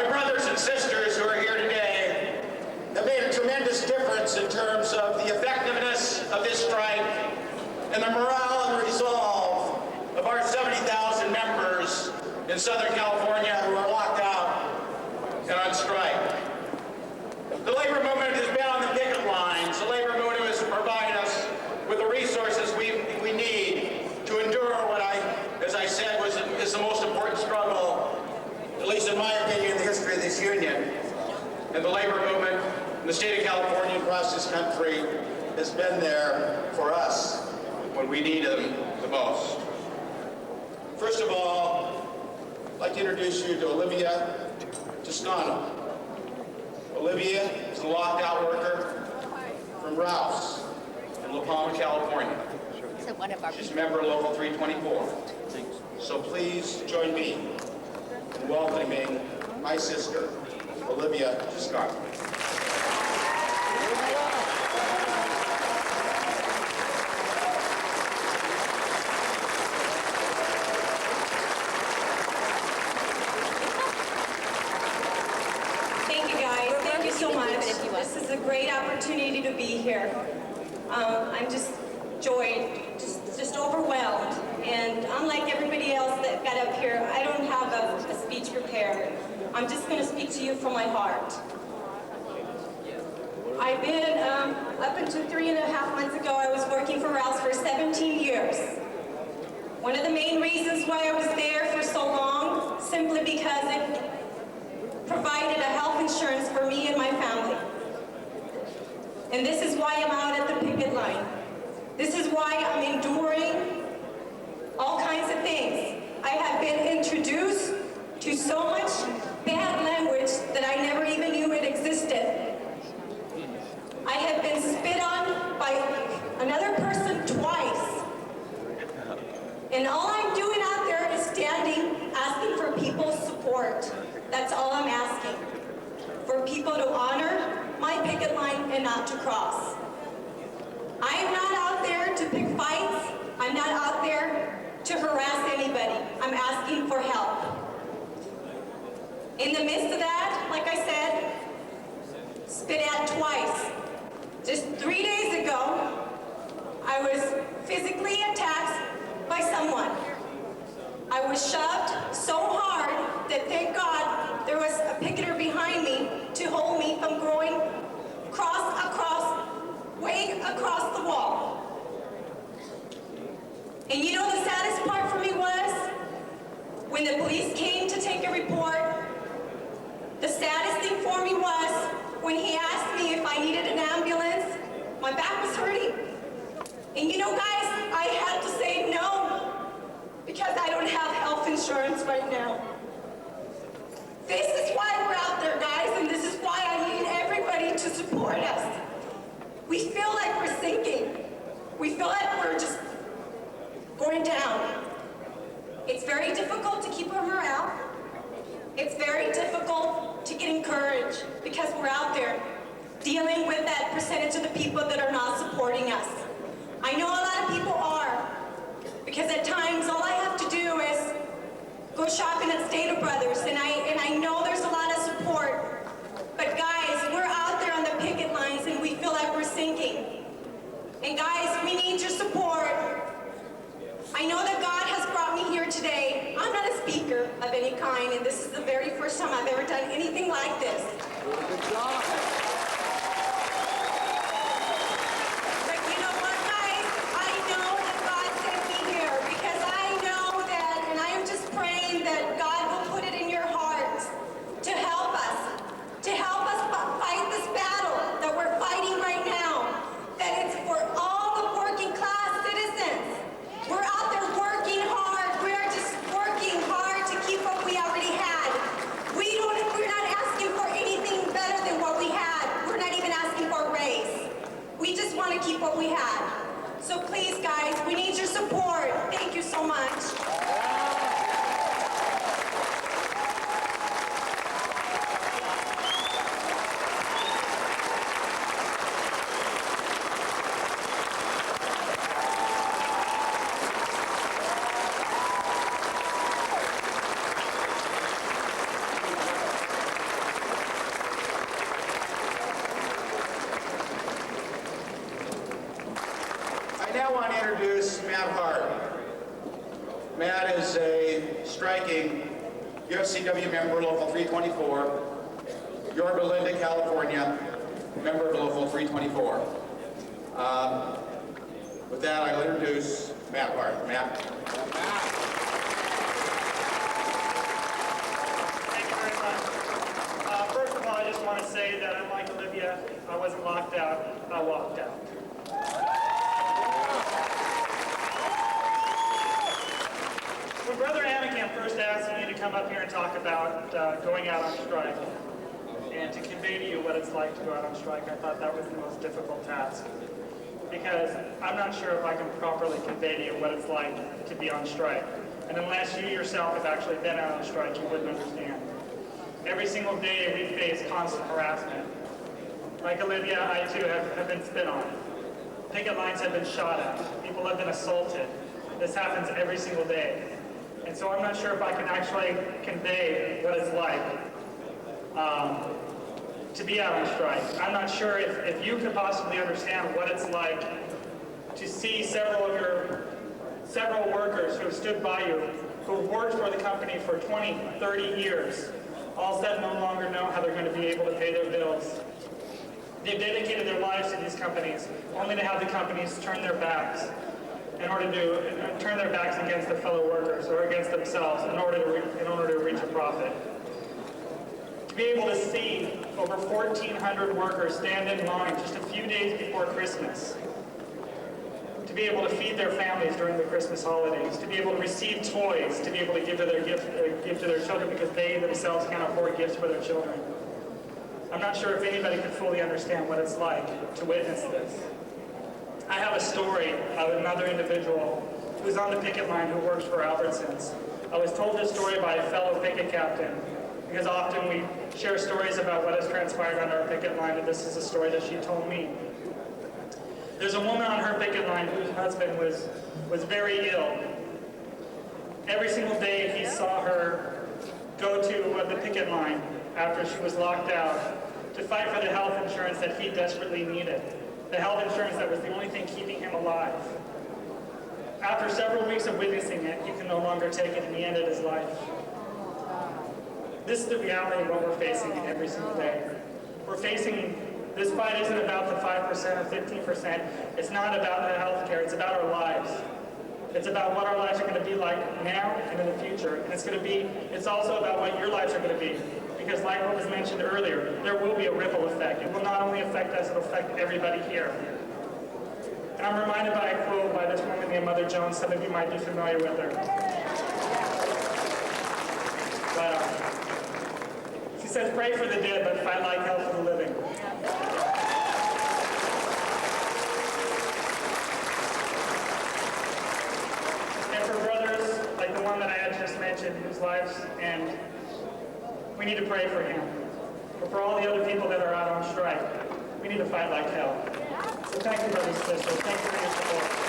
My brothers and sisters who are here today have made a tremendous difference in terms of the effectiveness of this strike and the morale and resolve of our 70,000 members in Southern California who are locked out and on strike. The labor movement has been on the picket lines. The labor movement has provided us with the resources we need to endure what as I said, is the most important struggle, at least in my opinion, in the history of this union. And the labor movement in the state of California across this country has been there for us when we need them the most. First of all, I'd like to introduce you to Olivia Toscano. Olivia is a locked-out worker from Rouse in La Palma, California. She's a member of Local 324. So please join me in welcoming my sister, Olivia Toscano. Thank you, guys. Thank you so much. This is a great opportunity to be here. I'm just joyed, just overwhelmed. And unlike everybody else that got up here, I don't have a speech prepared. I'm just going to speak to you from my heart. I've been, up until 3.5 months ago, I was working for Rouse for 17 years. One of the main reasons why I was there for so long, simply because it provided a health insurance for me and my family. And this is why I'm out at the picket line. This is why I'm enduring all kinds of things. I have been introduced to so much bad language that I never even knew it existed. I have been spit on by another person twice. And all I'm doing out there is standing, asking for people's support. That's all I'm asking. For people to honor my picket line and not to cross. I am not out there to pick fights. I'm not out there to harass anybody. I'm asking for help. In the midst of that, like I said, spit at twice. Just 3 days ago, I was physically attacked by someone. I was shoved so hard that, thank God, there was a picketer behind me to hold me from going way across the wall. And you know the saddest part for me was when the police came to take a report, the saddest thing for me was when he asked me if I needed an ambulance. My back was hurting. And you know, guys, I had to say no because I don't have health insurance right now. This is why we're out there, guys, and this is why I need everybody to support us. We feel like we're sinking. We feel like we're just going down. It's very difficult to keep our morale. It's very difficult to get encouraged because we're out there dealing with that percentage of the people that are not supporting us. I know a lot of people are, because at times all I have to do is go shopping at Stater Brothers, and I know there's a lot of support. But guys, we're out there on the picket lines and we feel like we're sinking. And guys, we need your support. I know that God has brought me here today. I'm not a speaker of any kind, and this is the very first time I've ever done anything like this. Good job. But you know what, guys? I know that God sent me here because I know that, and I am just praying that God will put it in your hearts to help us fight this battle that we're fighting right now. That it's for all the working class citizens. We're out there working hard. We're just working hard to keep what we already had. We're not asking for anything better than what we have. want to introduce Matt Hart. Matt is a striking UFCW member, Local 324, Yorba Linda, California, member of Local 324. With that, I'll introduce Matt Hart. Matt. Thank you very much. First of all, I just want to say that unlike Olivia, I wasn't locked out, I walked out. When Brother Anakin first asked me to come up here and talk about going out on strike and to convey to you what it's like to go out on strike, I thought that was the most difficult task. Because I'm not sure if I can properly convey to you what it's like to be on strike. And unless you yourself have actually been out on strike, you wouldn't understand. Every single day we face constant harassment. Like Olivia, I too have been spit on. Picket lines have been shot at. People have been assaulted. This happens every single day. And so I'm not sure if I can actually convey what it's like to be out on strike. I'm not sure if you could possibly understand what it's like to see several workers who have stood by you, who have worked for the company for 20, 30 years, all of a sudden no longer know how they're going to be able to pay their bills. They've dedicated their lives to these companies, only to have the companies turn their backs turn their backs against their fellow workers or against themselves in order to reach a profit. To be able to see over 1,400 workers stand in line just a few days before Christmas, to be able to feed their families during the Christmas holidays, to be able to receive toys, to be able to give to their children because they themselves can't afford gifts for their children. I'm not sure if anybody could fully understand what it's like to witness this. I have a story of another individual who's on the picket line who works for Albertsons. I was told this story by a fellow picket captain because often we share stories about what has transpired on our picket line, and this is a story that she told me. There's a woman on her picket line whose husband was very ill. Every single day he saw her go to the picket line after she was locked out to fight for the health insurance that he desperately needed. The health insurance that was the only thing keeping him alive. After several weeks of witnessing it, he could no longer take it and he ended his life. This is the reality of what we're facing every single day. This fight isn't about the 5% or 15%. It's not about the health care, it's about our lives. It's about what our lives are going to be like now and in the future. And it's also about what your lives are going to be. Because like what was mentioned earlier, there will be a ripple effect. It will not only affect us, it will affect everybody here. And I'm reminded by a quote by this woman named Mother Jones. Some of you might be familiar with her. But she says, pray for the dead, but fight like hell for the living. And for brothers like the one that I had just mentioned, whose lives end, we need to pray for him. But for all the other people that are out on strike, we need to fight like hell. So thank you, brothers and sisters. Thank you for your support.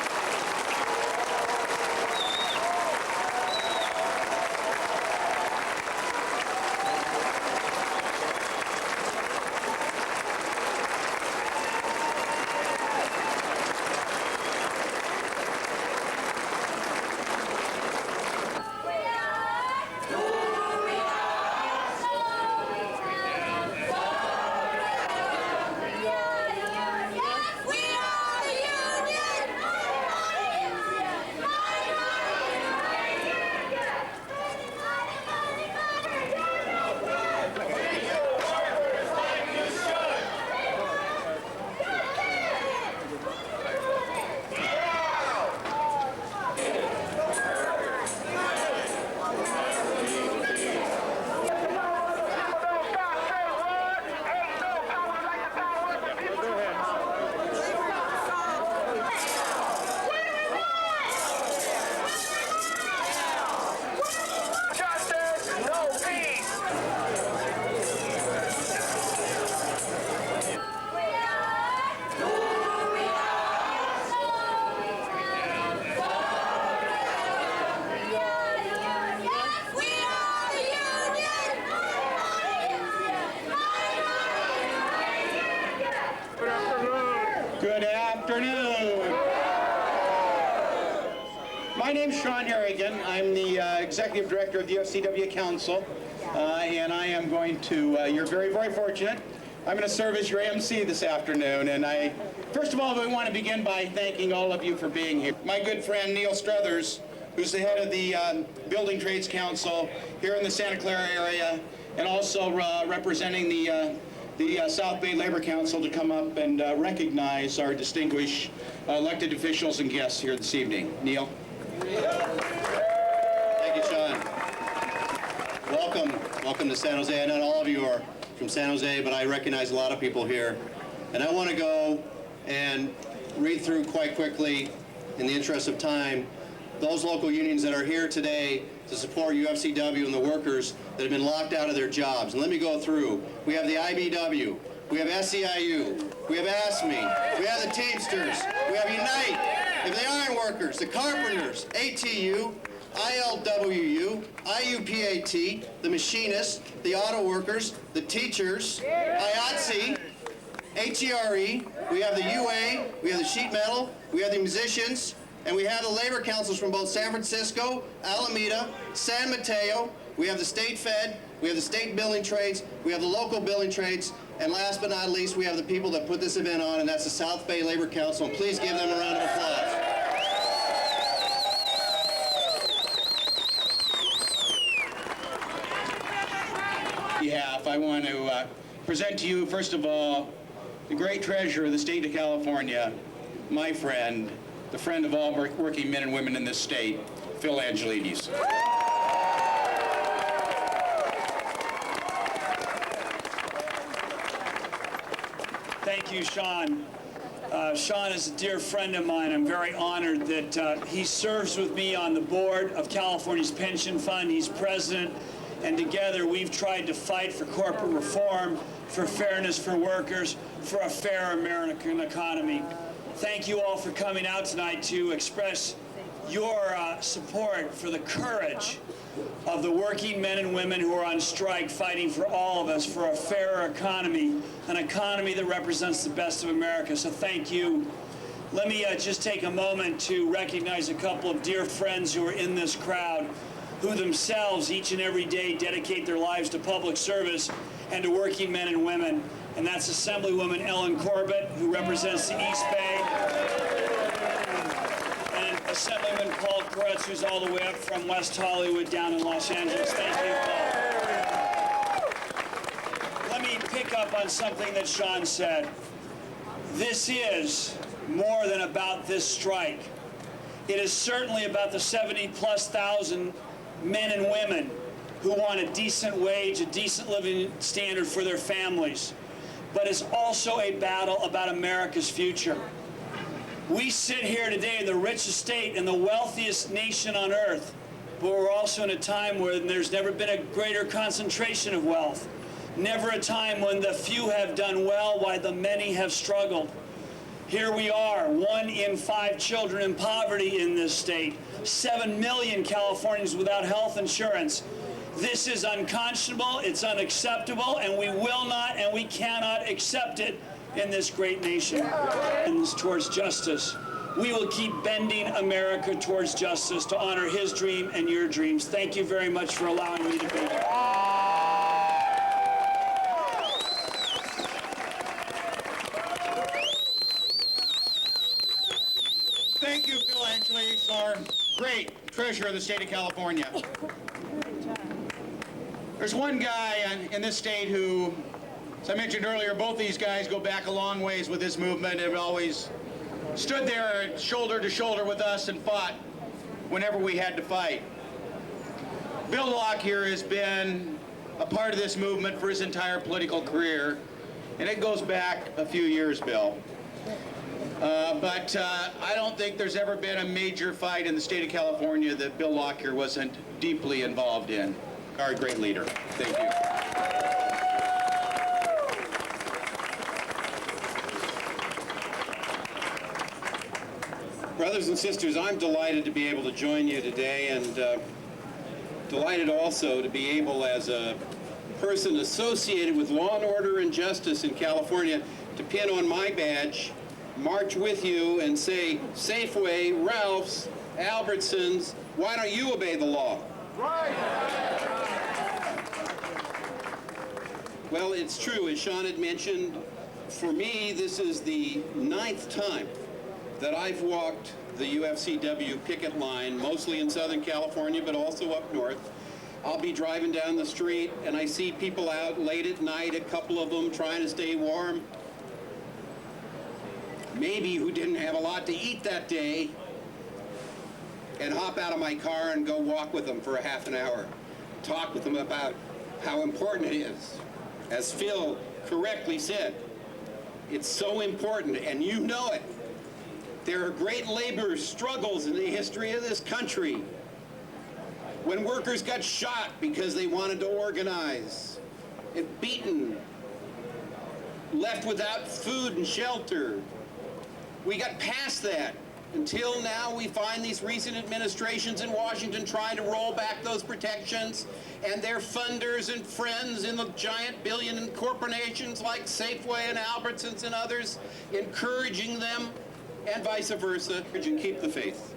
Good afternoon. name's Sean Harrigan. I'm the Executive Director of the UFCW Council, and I am going to, you're very, very fortunate. I'm going to serve as your MC this afternoon, and first of all, we want to begin by thanking all of you for being here. My good friend Neil Struthers, who's the head of the Building Trades Council here in the Santa Clara area, and also representing the South Bay Labor Council, to come up and recognize our distinguished elected officials and guests here this evening. Neil. Thank you, Sean. Welcome to San Jose. I know all of you are from San Jose, but I recognize a lot of people here. And I want to go and read through quite quickly, in the interest of time, those local unions that are here today to support UFCW and the workers that have been locked out of their jobs. And let me go through. We have the IBW, we have SEIU, we have ASME, we have the Teamsters, we have Unite, we have the Iron Workers, the Carpenters, ATU, ILWU, IUPAT, the Machinists, the Auto Workers, the Teachers, IATSE, HERE, we have the UA, we have the Sheet Metal, we have the Musicians, and we have the labor councils from both San Francisco, Alameda, San Mateo. We have the state fed, we have the state building trades, we have the local building trades, and last but not least, we have the people that put this event on, and that's the South Bay Labor Council. And please give them a round of applause. I want to present to you, first of all, the great treasurer of the state of California, my friend, the friend of all working men and women in this state, Phil Angelides. Thank you, Sean. Sean is a dear friend of mine. I'm very honored that he serves with me on the board of California's pension fund. He's president, and together we've tried to fight for corporate reform, for fairness for workers, for a fair American economy. Thank you all for coming out tonight to express your support for the courage of the working men and women who are on strike, fighting for all of us for a fairer economy, an economy that represents the best of America. So thank you. Let me just take a moment to recognize a couple of dear friends who are in this crowd, who themselves each and every day dedicate their lives to public service and to working men and women. And that's Assemblywoman Ellen Corbett, who represents the East Bay, and Assemblyman Paul Koretz, who's all the way up from West Hollywood down in Los Angeles. Thank you, Paul. Let me pick up on something that Sean said. This is more than about this strike. It is certainly about the 70+ thousand men and women who want a decent wage, a decent living standard for their families. But it's also a battle about America's future. We sit here today in the richest state and the wealthiest nation on earth, but we're also in a time where there's never been a greater concentration of wealth. Never a time when the few have done well while the many have struggled. Here we are, 1 in 5 children in poverty in this state, 7 million Californians without health insurance. This is unconscionable, it's unacceptable, and we will not and we cannot accept it in this great nation. And towards justice. We will keep bending America towards justice to honor his dream and your dreams. Thank you very much for allowing me to be here. Thank you, Phil Angelides, our great treasurer of the state of California. There's one guy in this state who, as I mentioned earlier, both these guys go back a long ways with this movement and have always stood there shoulder to shoulder with us and fought whenever we had to fight. Bill Lockyer has been a part of this movement for his entire political career, and it goes back a few years, Bill. But I don't think there's ever been a major fight in the state of California that Bill Lockyer wasn't deeply involved in. Our great leader. Thank you. Brothers and sisters, I'm delighted to be able to join you today, and delighted also to be able, as a person associated with law and order and justice in California, to pin on my badge, march with you, and say, Safeway, Ralph's, Albertsons, why don't you obey the law? Well, it's true, as Sean had mentioned, for me, this is the 9th time that I've walked the UFCW picket line, mostly in Southern California, but also up north. I'll be driving down the street and I see people out late at night, a couple of them trying to stay warm, maybe who didn't have a lot to eat that day, and hop out of my car and go walk with them for a half an hour, talk with them about how important it is. As Phil correctly said, it's so important, and you know it. There are great labor struggles in the history of this country. When workers got shot because they wanted to organize, and beaten, left without food and shelter. We got past that. Until now, we find these recent administrations in Washington trying to roll back those protections, and their funders and friends in the giant billion corporations like Safeway and Albertsons and others encouraging them, and vice versa, and keep the faith.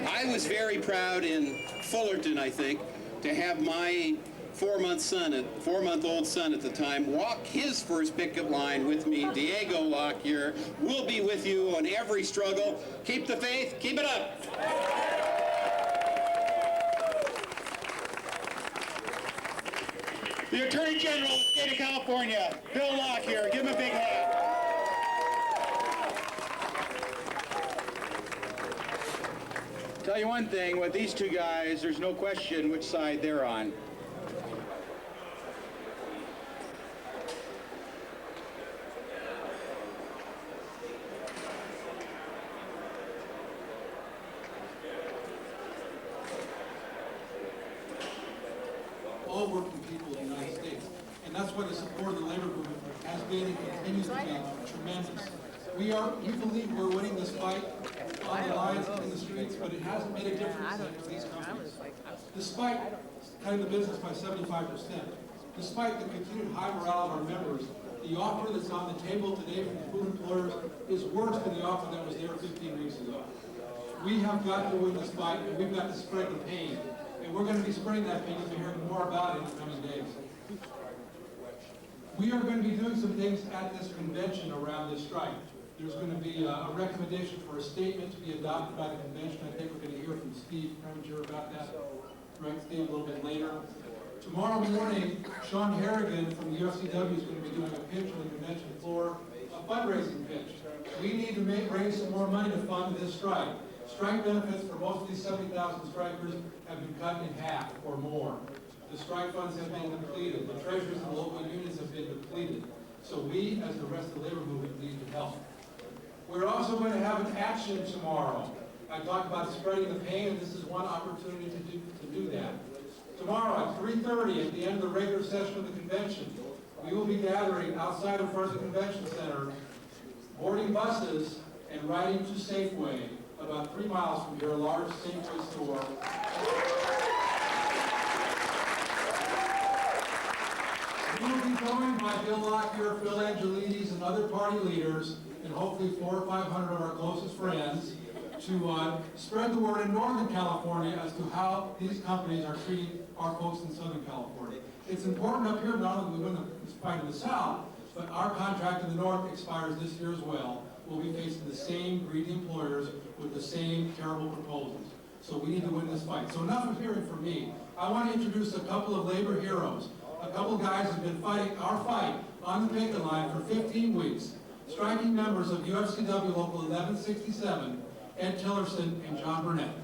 I was very proud in Fullerton, I think, to have my four-month-old son at the time walk his first picket line with me, Diego Lockyer. We'll be with you on every struggle. Keep the faith, keep it up. The Attorney General of the State of California, Bill Lockyer. Give him a big hand. Tell you one thing, with these two guys, there's no question which side they're on. All working people in the United States. And that's why the support of the labor movement has been and continues to be tremendous. We believe we're winning this fight on the lines in the streets, but it hasn't made a difference for these companies. Despite cutting the business by 75%, despite the continued high morale of our members, the offer that's on the table today from the food employers is worse than the offer that was there 15 weeks ago. We have got to win this fight, and we've got to spread the pain. And we're going to be spreading that pain. You'll be hearing more about it in the coming days. We are going to be doing some things at this convention around this strike. There's going to be a recommendation for a statement to be adopted by the convention. I think we're going to hear from Steve Preminger about that, right, Steve, a little bit later. Tomorrow morning, Sean Harrigan from the UFCW is going to be doing a pitch on the convention floor, a fundraising pitch. We need to raise some more money to fund this strike. Strike benefits for most of these 70,000 strikers have been cut in half or more. The strike funds have been depleted. The treasuries of the local unions have been depleted. So we, as the rest of the labor movement, need to help. We're also going to have an action tomorrow. I talked about spreading the pain, and this is one opportunity to do that. Tomorrow at 3:30, at the end of the regular session of the convention, we will be gathering outside of First Convention Center, boarding buses and riding to Safeway, about 3 miles from here, a large Safeway store. We will be joined by Bill Lockyer, Phil Angelides, and other party leaders, and hopefully 400 or 500 of our closest friends, to spread the word in Northern California as to how these companies are treating our folks in Southern California. It's important up here, not only do we win the fight in the South, but our contract in the North expires this year as well. We'll be facing the same greedy employers with the same terrible proposals. So we need to win this fight. So enough of hearing from me. I want to introduce a couple of labor heroes. A couple of guys who've been fighting our fight on the picket line for 15 weeks. Striking members of UFCW Local 1167, Ed Tillerson and John Burnett.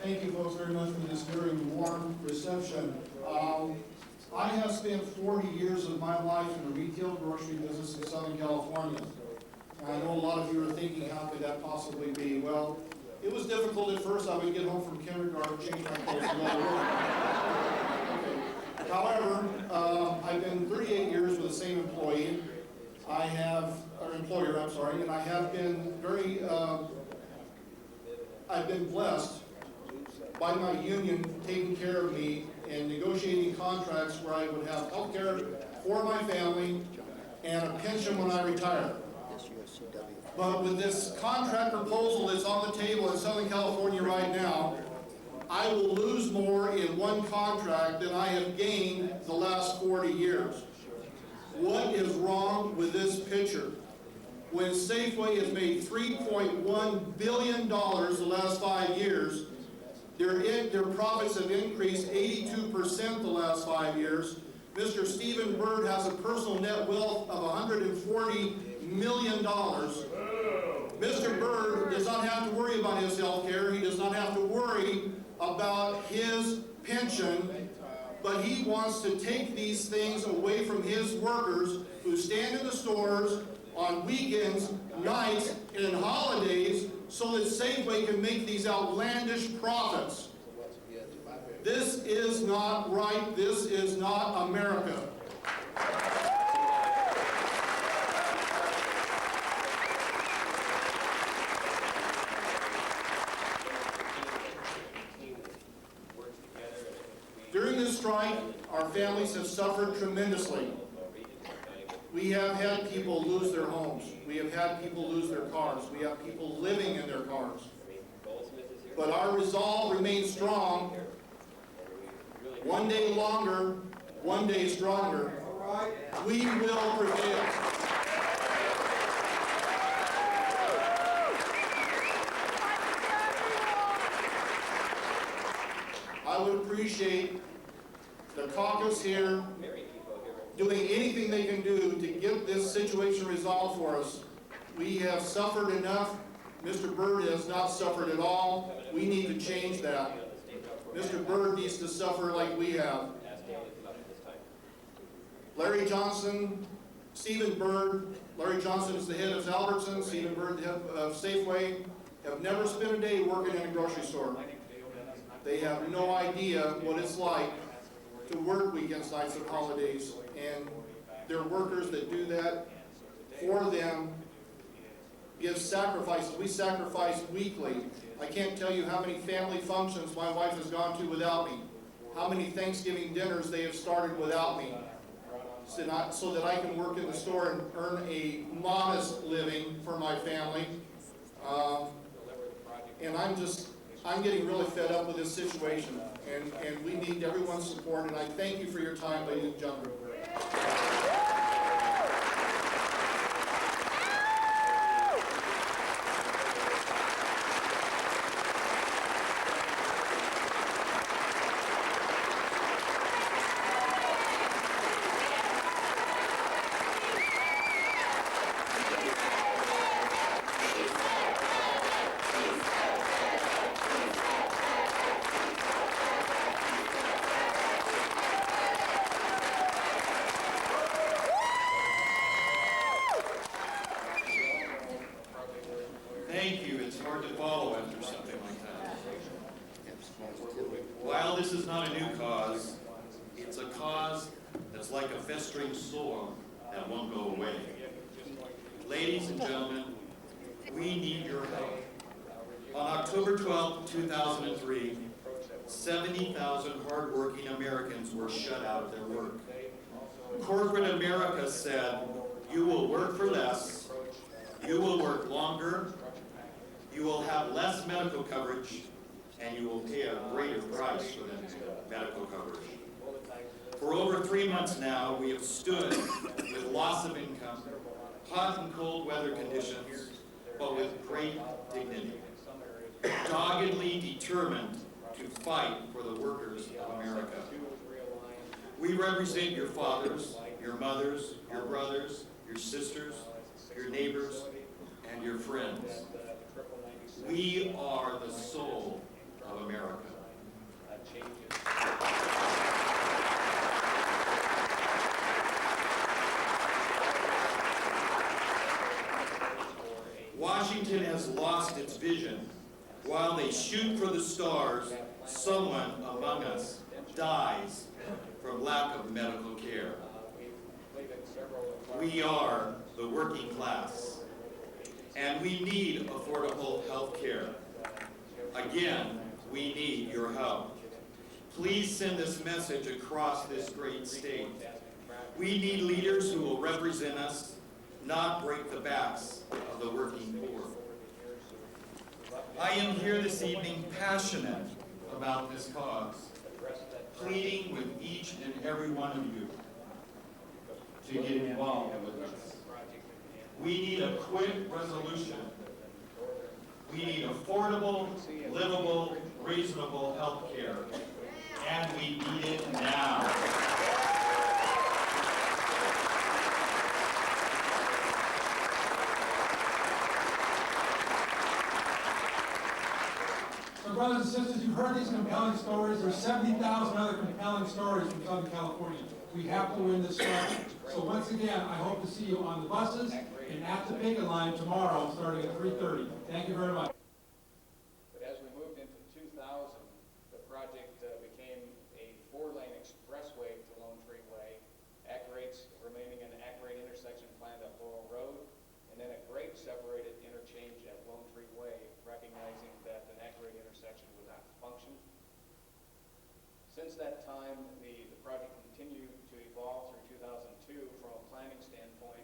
Thank you folks very much for this very warm reception. I have spent 40 years of my life in the retail grocery business in Southern California. I know a lot of you are thinking, how could that possibly be? Well, it was difficult at first. I would get home from kindergarten, change my clothes, and go to work. However, I've been 38 years with the same employer, I'm sorry, and I have been I've been blessed by my union taking care of me and negotiating contracts where I would have health care for my family and a pension when I retire. But with this contract proposal that's on the table in Southern California right now, I will lose more in one contract than I have gained the last 40 years. What is wrong with this picture? When Safeway has made $3.1 billion the last 5 years, their profits have increased 82% the last 5 years. Mr. Stephen Bird has a personal net wealth of $140 million. Mr. Bird does not have to worry about his health care. He does not have to worry about his pension, but he wants to take these things away from his workers who stand in the stores on weekends, nights, and holidays so that Safeway can make these outlandish profits. This is not right. This is not America. During this strike, our families have suffered tremendously. We have had people lose their homes. We have had people lose their cars. We have people living in their cars. But our resolve remains strong. One day longer, one day stronger. We will prevail. I would appreciate the caucus here doing anything they can do to get this situation resolved for us. We have suffered enough. Mr. Bird has not suffered at all. We need to change that. Mr. Bird needs to suffer like we have. Larry Johnson, Stephen Bird, Larry Johnson is the head of Albertson, Stephen Bird, the head of Safeway, have never spent a day working in a grocery store. They have no idea what it's like to work weekends, nights, and holidays. And their workers that do that for them give sacrifices. We sacrifice weekly. I can't tell you how many family functions my wife has gone to without me, how many Thanksgiving dinners they have started without me, so that I can work in the store and earn a modest living for my family. And I'm getting really fed up with this situation, and we need everyone's support, and I thank you for your time, ladies and gentlemen. Thank you. It's hard to follow after something like that. While this is not a new cause, it's a cause that's like a festering sore that won't go away. Ladies and gentlemen, we need your help. On October 12, 2003, 70,000 hardworking Americans were shut out of their work. Corporate America said, you will work for less, you will work longer, you will have less medical coverage, and you will pay a greater price for that medical coverage. For over 3 months now, we have stood with loss of income, hot and cold weather conditions, but with great dignity, doggedly determined to fight for the workers of America. We represent your fathers, your mothers, your brothers, your sisters, your neighbors, and your friends. We are the soul of America. Washington has lost its vision. While they shoot for the stars, someone among us dies from lack of medical care. We are the working class, and we need affordable health care. Again, we need your help. Please send this message across this great state. We need leaders who will represent us, not break the backs of the working poor. I am here this evening passionate about this cause, pleading with each and every one of you to get involved with us. We need a quick resolution. We need affordable, livable, reasonable health care, and we need it now. So brothers and sisters, you've heard these compelling stories. There's 70,000 other compelling stories from Southern California. We have to win this fight. So once again, I hope to see you on the buses and at the picket line tomorrow, starting at 3:30. Thank you very much. But as we moved into 2000, the project became a 4-lane expressway to Lone Tree Way, remaining an at-grade intersection planned at Laurel Road, and then a grade separated interchange at Lone Tree Way, recognizing that an at-grade intersection would not function. Since that time, the project continued to evolve through 2002 from a planning standpoint.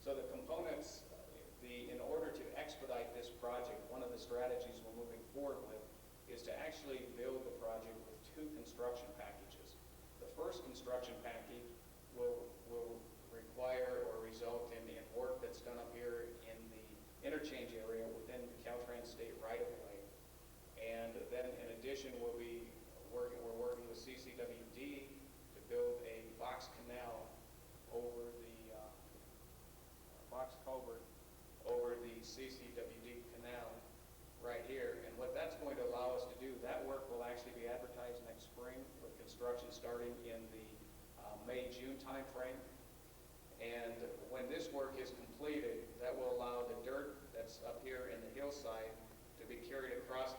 So the components, in order to expedite this project, one of the strategies we're moving forward with is to actually build the project with 2 construction packages. The first construction package will require or result in work that's done up here in the interchange area within the Caltrans state right-of-way. And then in addition, we're working with CCWD to build a box canal over the box culvert over the CCWD canal right here. And what that's going to allow us to do, that work will actually be advertised next spring with construction starting in the May-June time frame. And when this work is completed, that will allow the dirt that's up here in the hillside to be carried across